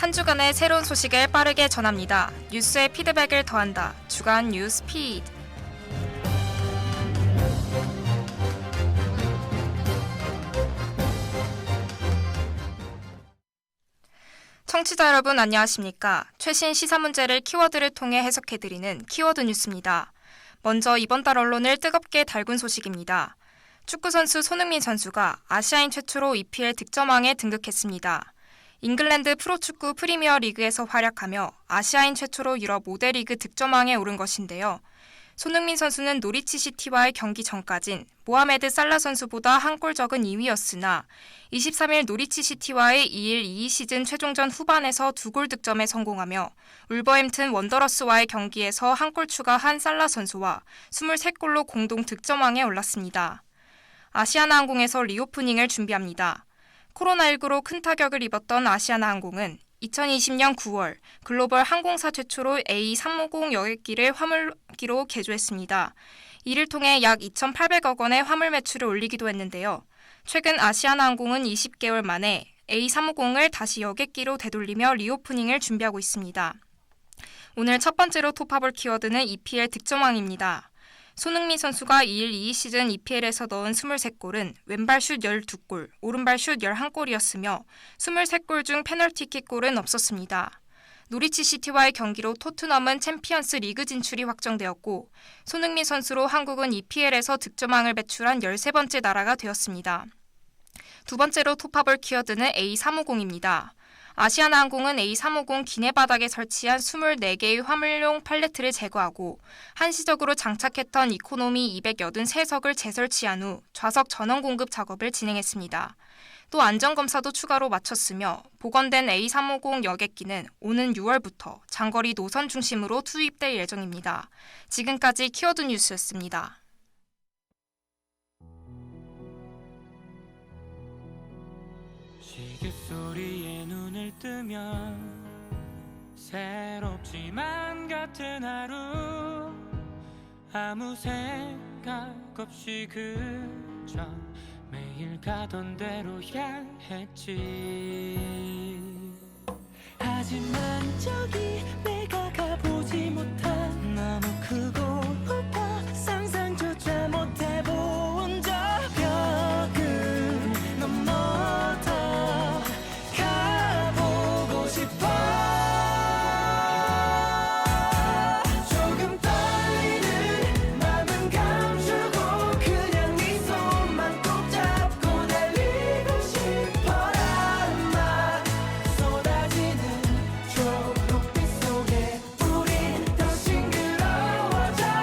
한 주간의 새로운 소식을 빠르게 전합니다. 뉴스의 피드백을 더한다. 주간 뉴스 피드. 청취자 여러분 안녕하십니까? 최신 시사 문제를 키워드를 통해 해석해드리는 키워드 뉴스입니다. 먼저 이번 달 언론을 뜨겁게 달군 소식입니다. 축구선수 손흥민 선수가 아시아인 최초로 EPL 득점왕에 등극했습니다. 잉글랜드 프로축구 프리미어 리그에서 활약하며 아시아인 최초로 유럽 5대 리그 득점왕에 오른 것인데요. 손흥민 선수는 노리치 시티와의 경기 전까진 모하메드 살라 선수보다 한 골 적은 2위였으나 23일 노리치 시티와의 2일 2위 시즌 최종전 후반에서 2골 득점에 성공하며 울버햄튼 원더러스와의 경기에서 한 골 추가한 살라 선수와 23골로 공동 득점왕에 올랐습니다. 아시아나항공에서 리오프닝을 준비합니다. 코로나19로 큰 타격을 입었던 아시아나항공은 2020년 9월 글로벌 항공사 최초로 A350 여객기를 화물기로 개조했습니다. 이를 통해 약 2,800억 원의 화물 매출을 올리기도 했는데요. 최근 아시아나항공은 20개월 만에 A350을 다시 여객기로 되돌리며 리오프닝을 준비하고 있습니다. 오늘 첫 번째로 톱합을 키워드는 EPL 득점왕입니다. 손흥민 선수가 2일 2위 시즌 EPL에서 넣은 23골은 왼발 슛 12골, 오른발 슛 11골이었으며 23골 중 페널티킥 골은 없었습니다. 노리치 시티와의 경기로 토트넘은 챔피언스 리그 진출이 확정되었고 손흥민 선수로 한국은 EPL에서 득점왕을 배출한 13번째 나라가 되었습니다. 두 번째로 톱합을 키워드는 A350입니다. 아시아나항공은 A350 기내 바닥에 설치한 24개의 화물용 팔레트를 제거하고 한시적으로 장착했던 이코노미 283석을 재설치한 후 좌석 전원 공급 작업을 진행했습니다. 또 안전검사도 추가로 마쳤으며 복원된 A350 여객기는 오는 6월부터 장거리 노선 중심으로 투입될 예정입니다. 지금까지 키워드 뉴스였습니다. 소리에 눈을 뜨면 새롭지만 같은 하루 아무 생각 없이 그저 매일 가던 대로 향했지. 하지만 저기 내가 가보지 못한 너무 크고 높아 상상조차 못해본 저 벽을 넘어 가보고 싶어. 조금 떨리는 맘은 감추고 그냥 네 손만 꼭 잡고 달리고 싶어라는 말 쏟아지는 초록빛 속에 우린 더 싱그러워져.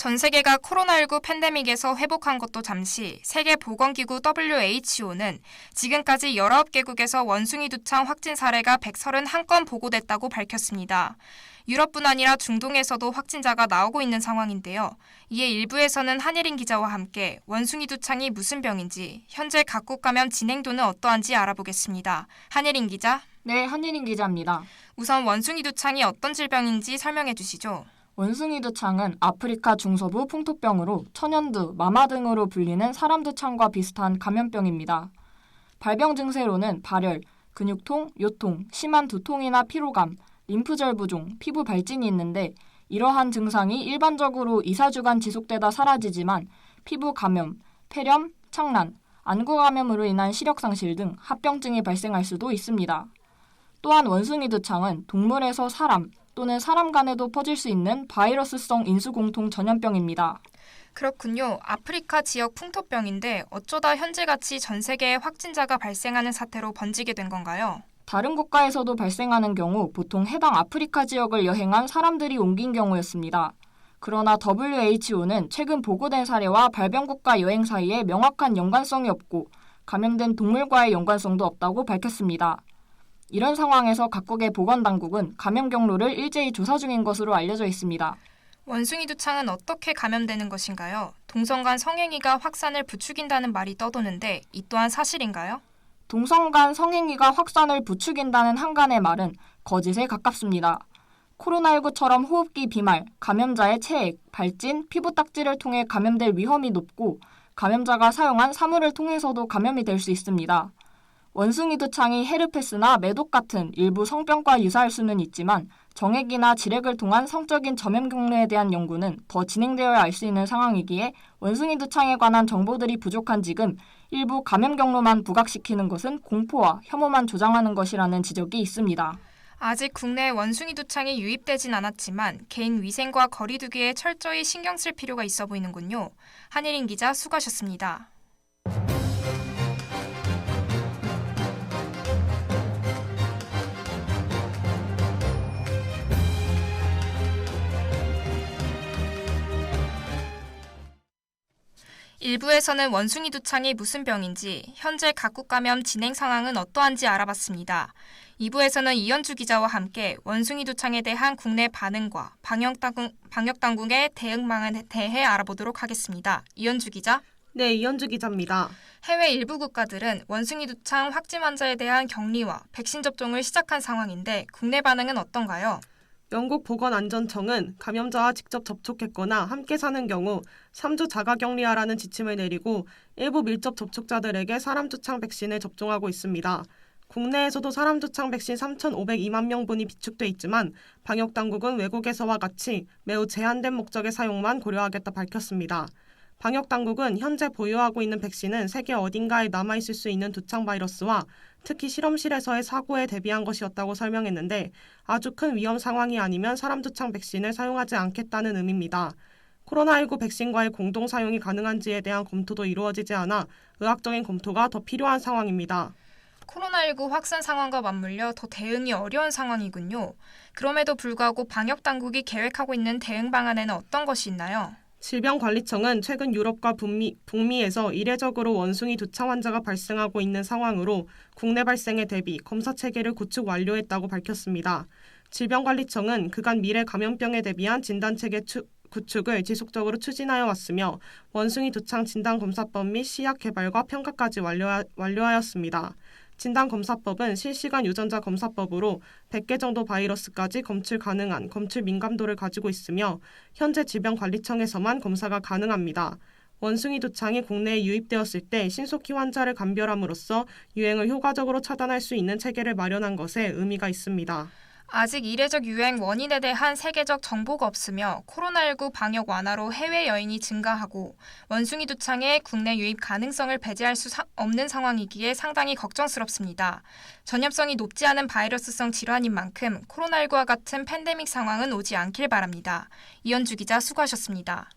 전 세계가 코로나19 팬데믹에서 회복한 것도 잠시 세계보건기구 WHO는 지금까지 19개국에서 원숭이 두창 확진 사례가 131건 보고됐다고 밝혔습니다. 유럽뿐 아니라 중동에서도 확진자가 나오고 있는 상황인데요. 이에 일부에서는 한예린 기자와 함께 원숭이 두창이 무슨 병인지, 현재 각국 감염 진행도는 어떠한지 알아보겠습니다. 한예린 기자. 네, 한예린 기자입니다. 우선 원숭이 두창이 어떤 질병인지 설명해 주시죠. 원숭이 두창은 아프리카 중서부 풍토병으로 천연두, 마마 등으로 불리는 사람 두창과 비슷한 감염병입니다. 발병 증세로는 발열, 근육통, 요통, 심한 두통이나 피로감, 림프절 부종, 피부 발진이 있는데 이러한 증상이 일반적으로 2-4주간 지속되다 사라지지만 피부 감염, 폐렴, 창란, 안구 감염으로 인한 시력 상실 등 합병증이 발생할 수도 있습니다. 또한 원숭이 두창은 동물에서 사람 또는 사람 간에도 퍼질 수 있는 바이러스성 인수공통 전염병입니다. 그렇군요. 아프리카 지역 풍토병인데 어쩌다 현재같이 전 세계에 확진자가 발생하는 사태로 번지게 된 건가요? 다른 국가에서도 발생하는 경우 보통 해당 아프리카 지역을 여행한 사람들이 옮긴 경우였습니다. 그러나 WHO는 최근 보고된 사례와 발병국가 여행 사이에 명확한 연관성이 없고 감염된 동물과의 연관성도 없다고 밝혔습니다. 이런 상황에서 각국의 보건당국은 감염 경로를 일제히 조사 중인 것으로 알려져 있습니다. 원숭이 두창은 어떻게 감염되는 것인가요? 동성 간 성행위가 확산을 부추긴다는 말이 떠도는데 이 또한 사실인가요? 동성 간 성행위가 확산을 부추긴다는 한간의 말은 거짓에 가깝습니다. 코로나19처럼 호흡기 비말, 감염자의 체액, 발진, 피부 딱지를 통해 감염될 위험이 높고 감염자가 사용한 사물을 통해서도 감염이 될 수 있습니다. 원숭이 두창이 헤르페스나 매독 같은 일부 성병과 유사할 수는 있지만 정액이나 지렉을 통한 성적인 전염 경로에 대한 연구는 더 진행되어야 알 수 있는 상황이기에 원숭이 두창에 관한 정보들이 부족한 지금 일부 감염 경로만 부각시키는 것은 공포와 혐오만 조장하는 것이라는 지적이 있습니다. 아직 국내에 원숭이 두창이 유입되진 않았지만 개인 위생과 거리 두기에 철저히 신경 쓸 필요가 있어 보이는군요. 한예린 기자 수고하셨습니다. 일부에서는 원숭이 두창이 무슨 병인지, 현재 각국 감염 진행 상황은 어떠한지 알아봤습니다. 2부에서는 이현주 기자와 함께 원숭이 두창에 대한 국내 반응과 방역당국의 대응망에 대해 알아보도록 하겠습니다. 이현주 기자. 네, 이현주 기자입니다. 해외 일부 국가들은 원숭이 두창 확진 환자에 대한 격리와 백신 접종을 시작한 상황인데 국내 반응은 어떤가요? 영국 보건안전청은 감염자와 직접 접촉했거나 함께 사는 경우 3주 자가격리하라는 지침을 내리고 일부 밀접 접촉자들에게 사람두창 백신을 접종하고 있습니다. 국내에서도 사람두창 백신 3,502만 명분이 비축돼 있지만 방역당국은 외국에서와 같이 매우 제한된 목적의 사용만 고려하겠다 밝혔습니다. 방역당국은 현재 보유하고 있는 백신은 세계 어딘가에 남아있을 수 있는 두창 바이러스와 특히 실험실에서의 사고에 대비한 것이었다고 설명했는데 아주 큰 위험 상황이 아니면 사람 두창 백신을 사용하지 않겠다는 의미입니다. 코로나19 백신과의 공동 사용이 가능한지에 대한 검토도 이루어지지 않아 의학적인 검토가 더 필요한 상황입니다. 코로나19 확산 상황과 맞물려 더 대응이 어려운 상황이군요. 그럼에도 불구하고 방역당국이 계획하고 있는 대응 방안에는 어떤 것이 있나요? 질병관리청은 최근 유럽과 북미에서 이례적으로 원숭이 두창 환자가 발생하고 있는 상황으로 국내 발생에 대비 검사 체계를 구축 완료했다고 밝혔습니다. 질병관리청은 그간 미래 감염병에 대비한 진단체계 구축을 지속적으로 추진하여 왔으며 원숭이 두창 진단검사법 및 시약 개발과 평가까지 완료하였습니다. 진단검사법은 실시간 유전자 검사법으로 100개 정도 바이러스까지 검출 가능한 검출 민감도를 가지고 있으며 현재 질병관리청에서만 검사가 가능합니다. 원숭이 두창이 국내에 유입되었을 때 신속히 환자를 감별함으로써 유행을 효과적으로 차단할 수 있는 체계를 마련한 것에 의미가 있습니다. 아직 이례적 유행 원인에 대한 세계적 정보가 없으며 코로나19 방역 완화로 해외 여행이 증가하고 원숭이 두창의 국내 유입 가능성을 배제할 수 없는 상황이기에 상당히 걱정스럽습니다. 전염성이 높지 않은 바이러스성 질환인 만큼 코로나19와 같은 팬데믹 상황은 오지 않길 바랍니다. 이현주 기자 수고하셨습니다.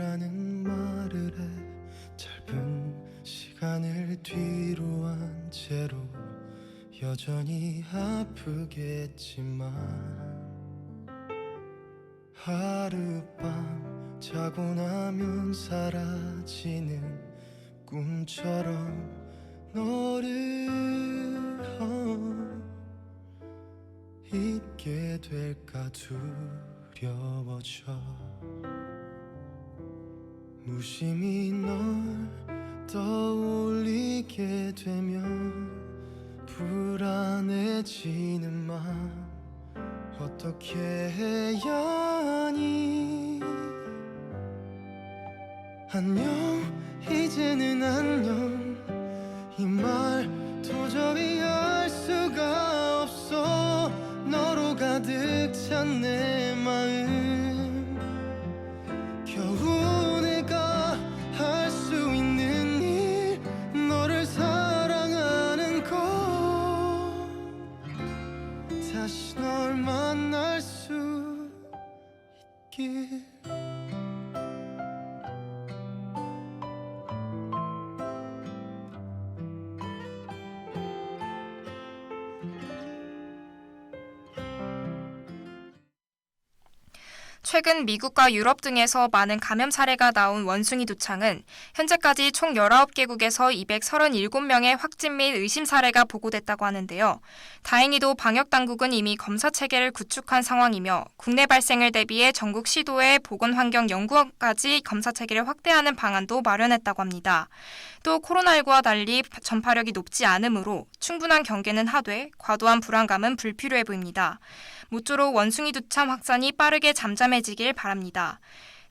아프라는 말을 해 짧은 시간을 뒤로 한 채로 여전히 아프겠지만 하룻밤 자고 나면 사라지는 꿈처럼 너를 잊게 될까 두려워져 무심히 널 떠올리게 되면 불안해지는 맘 어떻게 해야 하니 안녕 이제는 안녕 이 말 도저히 할 수가 없어 너로 가득 찬 내 마음 겨우 내가 할 수 있는 일 너를 사랑하는 것 다시 널 만날 수 있길 최근 미국과 유럽 등에서 많은 감염 사례가 나온 원숭이 두창은 현재까지 총 19개국에서 237명의 확진 및 의심 사례가 보고됐다고 하는데요. 다행히도 방역당국은 이미 검사 체계를 구축한 상황이며 국내 발생을 대비해 전국 시도의 보건환경연구원까지 검사 체계를 확대하는 방안도 마련했다고 합니다. 또 코로나19와 달리 전파력이 높지 않으므로 충분한 경계는 하되 과도한 불안감은 불필요해 보입니다. 모쪼록 원숭이 두창 확산이 빠르게 잠잠해지길 바랍니다.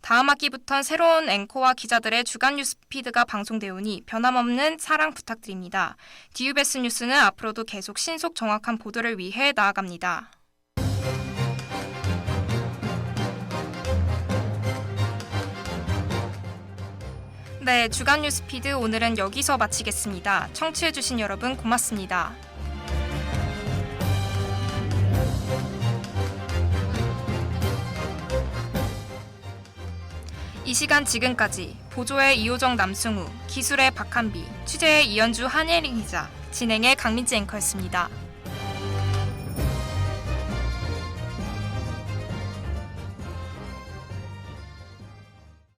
다음 학기부턴 새로운 앵커와 기자들의 주간 뉴스피드가 방송되오니 변함없는 사랑 부탁드립니다. 디유베스 뉴스는 앞으로도 계속 신속 정확한 보도를 위해 나아갑니다. 네, 주간 뉴스피드 오늘은 여기서 마치겠습니다. 청취해주신 여러분 고맙습니다. 이 시간 지금까지 보조의 이호정 남승우, 기술의 박한비, 취재의 이현주 한예린 기자, 진행의 강민지 앵커였습니다.